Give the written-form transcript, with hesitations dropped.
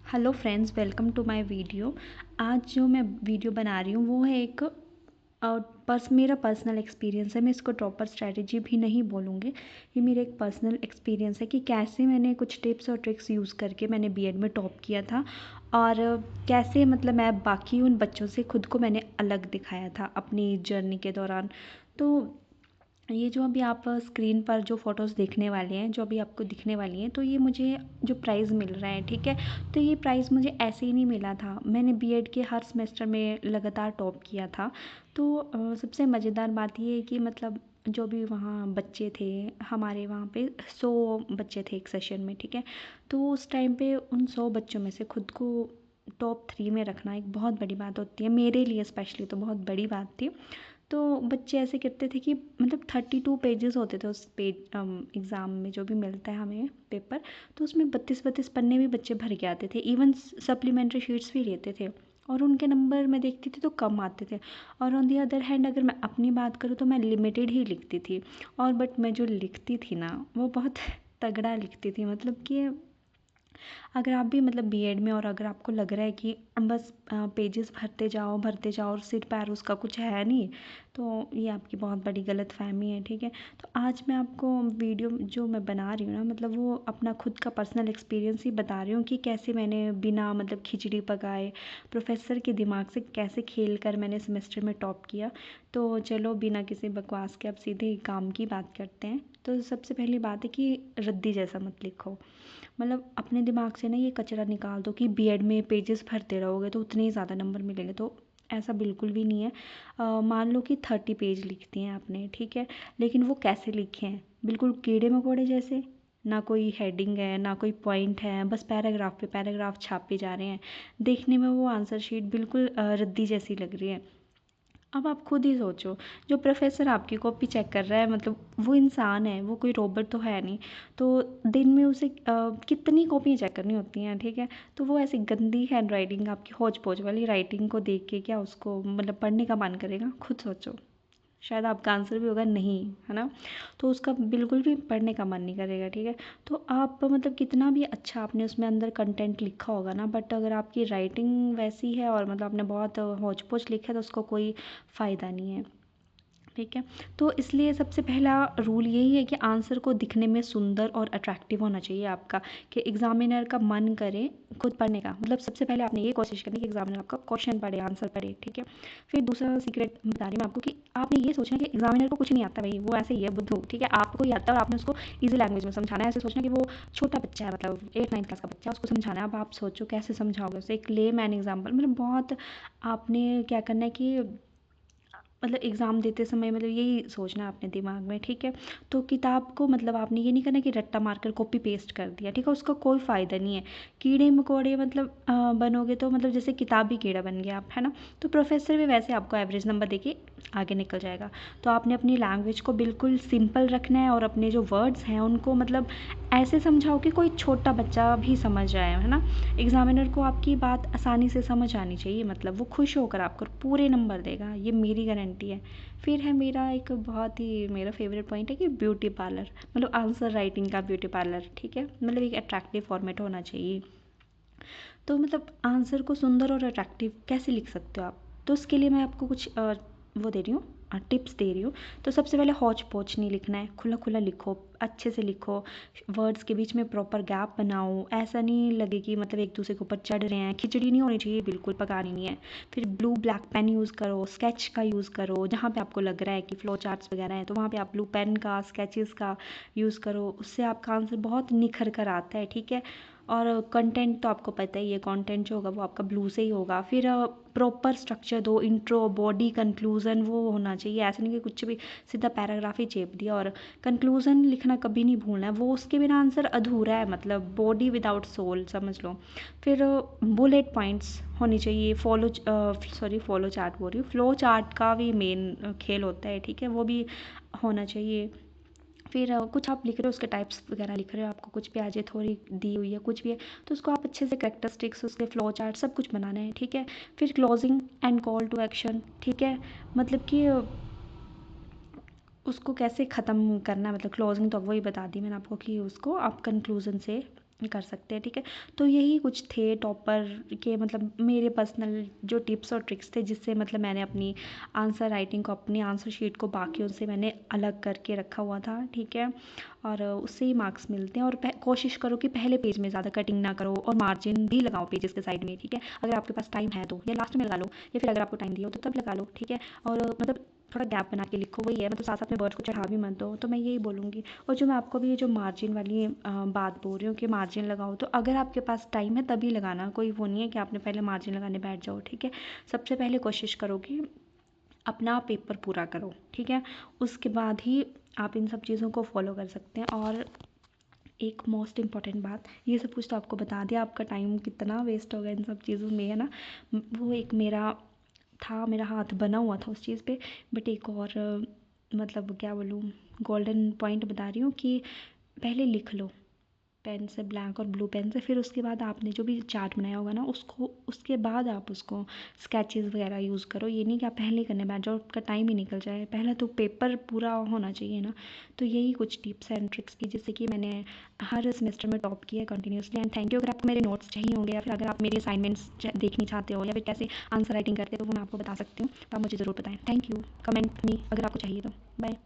Hello friends, welcome to my video. आज जो मैं वीडियो बना रही हूँ वो है एक मेरा पर्सनल एक्सपीरियंस है। मैं इसको प्रॉपर स्ट्रैटेजी भी नहीं बोलूँगी। ये मेरा एक पर्सनल एक्सपीरियंस है कि कैसे मैंने कुछ टिप्स और ट्रिक्स यूज़ करके मैंने बीएड में टॉप किया था और कैसे मतलब मैं बाकी उन बच्चों से खुद को मैंने अलग दिखाया था अपनी जर्नी के दौरान। तो ये जो अभी आप स्क्रीन पर जो फ़ोटोज़ देखने वाले हैं, जो अभी आपको दिखने वाली हैं, तो ये मुझे जो प्राइज़ मिल रहा है, ठीक है? तो ये प्राइज़ मुझे ऐसे ही नहीं मिला था। मैंने बीएड के हर सेमेस्टर में लगातार टॉप किया था। तो सबसे मज़ेदार बात ये है कि मतलब जो भी वहाँ बच्चे थे, हमारे वहाँ पे 100 बच्चे थे एक सेशन में, ठीक है? तो उस टाइम पे उन 100 बच्चों में से खुद को टॉप 3 में रखना एक बहुत बड़ी बात होती है। मेरे लिए स्पेशली तो बहुत बड़ी बात थी। तो बच्चे ऐसे करते थे कि मतलब 32 पेजेस होते थे उस एग्ज़ाम में जो भी मिलता है हमें पेपर। तो उसमें 32 पन्ने भी बच्चे भर के आते थे। इवन सप्लीमेंट्री शीट्स भी लेते थे और उनके नंबर मैं देखती थी तो कम आते थे। और ऑन दी अदर हैंड अगर मैं अपनी बात करूँ तो मैं लिमिटेड ही लिखती थी। और बट मैं जो लिखती थी ना वो बहुत तगड़ा लिखती थी। मतलब कि अगर आप भी मतलब बीएड में और अगर आपको लग रहा है कि बस पेजेस भरते जाओ और सिर पैर उसका कुछ है नहीं, तो ये आपकी बहुत बड़ी गलतफ़हमी है, ठीक है? तो आज मैं आपको वीडियो जो मैं बना रही हूँ ना, मतलब वो अपना खुद का पर्सनल एक्सपीरियंस ही बता रही हूँ कि कैसे मैंने बिना मतलब खिचड़ी पकाए प्रोफ़ेसर के दिमाग से कैसे खेल कर मैंने सेमेस्टर में टॉप किया। तो चलो बिना किसी बकवास के अब सीधे काम की बात करते हैं। तो सबसे पहली बात है कि रद्दी जैसा मत लिखो। मतलब अपने दिमाग से ना ये कचरा निकाल दो कि बीएड में पेजेस भरते रहोगे तो उतने ही ज़्यादा नंबर मिलेंगे। तो ऐसा बिल्कुल भी नहीं है। मान लो कि 30 पेज लिखती हैं आपने, ठीक है? लेकिन वो कैसे लिखे हैं? बिल्कुल कीड़े मकोड़े जैसे। ना कोई हेडिंग है, ना कोई पॉइंट है, बस पैराग्राफ पे पैराग्राफ छापे जा रहे हैं। देखने में वो आंसर शीट बिल्कुल रद्दी जैसी लग रही है। अब आप खुद ही सोचो, जो प्रोफ़ेसर आपकी कॉपी चेक कर रहा है मतलब वो इंसान है, वो कोई रोबोट तो है नहीं। तो दिन में उसे कितनी कॉपियाँ चेक करनी होती हैं, ठीक है? तो वो ऐसी गंदी हैंडराइटिंग आपकी हौच-पौच वाली राइटिंग को देख के क्या उसको मतलब पढ़ने का मन करेगा? खुद सोचो। शायद आपका आंसर भी होगा नहीं, है ना? तो उसका बिल्कुल भी पढ़ने का मन नहीं करेगा, ठीक है? तो आप मतलब कितना भी अच्छा आपने उसमें अंदर कंटेंट लिखा होगा ना, बट अगर आपकी राइटिंग वैसी है और मतलब आपने बहुत हौच-पौच लिखा है तो उसका कोई फ़ायदा नहीं है। ठीक है? तो इसलिए सबसे पहला रूल यही है कि आंसर को दिखने में सुंदर और अट्रैक्टिव होना चाहिए आपका, कि एग्ज़ामिनर का मन करे खुद पढ़ने का। मतलब सबसे पहले आपने ये कोशिश करनी है कि एग्ज़ामिनर आपका क्वेश्चन पढ़े, आंसर पढ़े, ठीक है? फिर दूसरा सीक्रेट बता रही हूँ मैं आपको कि आपने ये सोचना है कि एग्ज़ामिनर को कुछ नहीं आता भई, वो ऐसे ही है बुद्धू, ठीक है? आपको ही आता है और आपने उसको ईज़ी लैंग्वेज में समझाना है। ऐसे सोचना कि वो छोटा बच्चा है, मतलब 8-9 क्लास का बच्चा है, उसको समझाना है। अब आप सोचो कैसे समझाओगे उसे? एक लेमैन एग्ज़ाम्पल मतलब बहुत आपने क्या करना है कि मतलब एग्ज़ाम देते समय मतलब यही सोचना है अपने दिमाग में, ठीक है? तो किताब को मतलब आपने ये नहीं करना कि रट्टा मारकर कॉपी पेस्ट कर दिया, ठीक है? उसका कोई फ़ायदा नहीं है। कीड़े-मकोड़े मतलब बनोगे तो मतलब जैसे किताब ही कीड़ा बन गया आप, है ना? तो प्रोफ़ेसर भी वैसे आपको एवरेज नंबर देके आगे निकल जाएगा। तो आपने अपनी लैंग्वेज को बिल्कुल सिंपल रखना है और अपने जो वर्ड्स हैं उनको मतलब ऐसे समझाओ कि कोई छोटा बच्चा भी समझ जाए, है ना? एग्ज़ामिनर को आपकी बात आसानी से समझ आनी चाहिए, मतलब वो खुश होकर आपको पूरे नंबर देगा, ये मेरी गारंटी है। फिर है मेरा एक बहुत ही मेरा फेवरेट पॉइंट है कि ब्यूटी पार्लर, मतलब आंसर राइटिंग का ब्यूटी पार्लर, ठीक है? मतलब एक अट्रैक्टिव फॉर्मेट होना चाहिए। तो मतलब आंसर को सुंदर और अट्रैक्टिव कैसे लिख सकते हो आप? तो उसके लिए मैं आपको कुछ वो दे रही हूँ, टिप्स दे रही हूँ। तो सबसे पहले हौच-पौच नहीं लिखना है, खुला-खुला लिखो, अच्छे से लिखो, वर्ड्स के बीच में प्रॉपर गैप बनाओ, ऐसा नहीं लगे कि मतलब एक दूसरे के ऊपर चढ़ रहे हैं, खिचड़ी नहीं होनी चाहिए, बिल्कुल पकानी नहीं है। फिर ब्लू ब्लैक पेन यूज़ करो, स्केच का यूज़ करो, जहाँ पे आपको लग रहा है कि फ्लो चार्ट्स वगैरह हैं, तो वहाँ पे आप ब्लू पेन का, स्केचेस का यूज़ करो, उससे आपका आंसर बहुत निखर कर आता है, ठीक है? और कंटेंट तो आपको पता ही है, कंटेंट जो होगा वो आपका ब्लू से ही होगा। फिर प्रॉपर स्ट्रक्चर दो, इंट्रो, बॉडी, कंक्लूज़न वो होना चाहिए। ऐसा नहीं कि कुछ भी सीधा पैराग्राफ ही चेप दिया। और कंक्लूज़न लिखना कभी नहीं भूलना है, वो उसके बिना आंसर अधूरा है, मतलब बॉडी विदाउट सोल समझ लो। फिर बुलेट पॉइंट्स होनी चाहिए। फॉलो चार्ट बोल रही हूँ, फ्लो चार्ट का भी मेन खेल होता है, ठीक है? वो भी होना चाहिए। फिर कुछ आप लिख रहे हो उसके टाइप्स वगैरह लिख रहे हो, आपको कुछ भी आ जाए, थोड़ी दी हुई है कुछ भी है, तो उसको आप अच्छे से कैरेक्टरिस्टिक्स उसके फ्लो चार्ट सब कुछ बनाना है, ठीक है? फिर closing and call to action, ठीक है? मतलब कि उसको कैसे ख़त्म करना है, मतलब क्लोजिंग तो वही बता दी मैंने आपको कि उसको आप कंक्लूज़न से कर सकते हैं, ठीक है। तो यही कुछ थे टॉपर के मतलब मेरे पर्सनल जो टिप्स और ट्रिक्स थे, जिससे मतलब मैंने अपनी आंसर राइटिंग को, अपनी आंसर शीट को बाकियों से मैंने अलग करके रखा हुआ था, ठीक है। और उससे ही मार्क्स मिलते हैं। और कोशिश करो कि पहले पेज में ज़्यादा कटिंग ना करो, और मार्जिन भी लगाओ पेजेस के साइड में, ठीक है। अगर आपके पास टाइम है तो, या लास्ट में लगा लो, या फिर अगर आपको टाइम दिया हो तो तब लगा लो, ठीक है। और मतलब थोड़ा गैप बना के लिखो, वही है, मतलब साथ साथ में वर्ड्स को चढ़ा भी मत दो, तो मैं यही बोलूँगी। और जो मैं आपको भी ये जो मार्जिन वाली बात बोल रही हूँ कि मार्जिन लगाओ, तो अगर आपके पास टाइम है तभी लगाना, कोई वो नहीं है कि आपने पहले मार्जिन लगाने बैठ जाओ, ठीक है। सबसे पहले कोशिश करो कि अपना पेपर पूरा करो, ठीक है। उसके बाद ही आप इन सब चीज़ों को फॉलो कर सकते हैं। और एक मोस्ट इम्पॉर्टेंट बात, ये सब कुछ तो आपको बता दिया, आपका टाइम कितना वेस्ट होगा इन सब चीज़ों में, है ना। वो एक मेरा था, मेरा हाथ बना हुआ था उस चीज़ पे। बट एक और मतलब क्या बोलूँ, गोल्डन पॉइंट बता रही हूँ कि पहले लिख लो पेन से, ब्लैक और ब्लू पेन से, फिर उसके बाद आपने जो भी चार्ट बनाया होगा ना, उसको उसके बाद आप उसको स्केचेस वगैरह यूज़ करो। ये नहीं कि आप पहले करने बैठ जाओ, आपका टाइम ही निकल जाए, पहले तो पेपर पूरा होना चाहिए ना। तो यही कुछ टिप्स एंड ट्रिक्स की, जिससे कि मैंने हर सेमेस्टर में टॉप किया है कंटिन्यूसली। And thank you. अगर आपको मेरे नोट्स चाहिए होंगे, या फिर अगर आप मेरी असाइनमेंट्स देखनी चाहते हो, या फिर कैसे आंसर राइटिंग करते हो, तो वो मैं आपको बता सकती हूँ, तो आप मुझे ज़रूर बताएं। Thank you. कमेंट मी अगर आपको चाहिए तो। बाय।